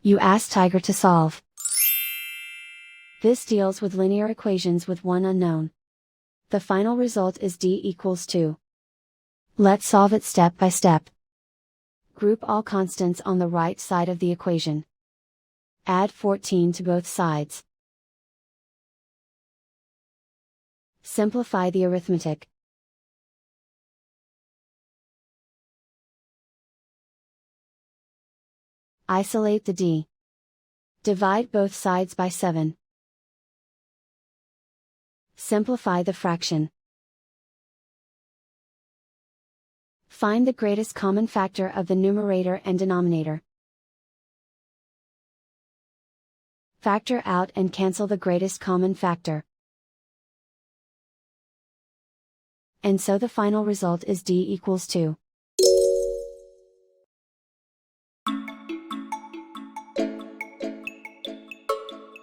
You ask Tiger to solve. This deals with linear equations with one unknown. The final result is d equals 2. Let's solve it step by step. Group all constants on the right side of the equation. Add 14 to both sides. Simplify the arithmetic. Isolate the d. Divide both sides by 7. Simplify the fraction. Find the greatest common factor of the numerator and denominator. Factor out and cancel the greatest common factor. And so the final result is d equals 2.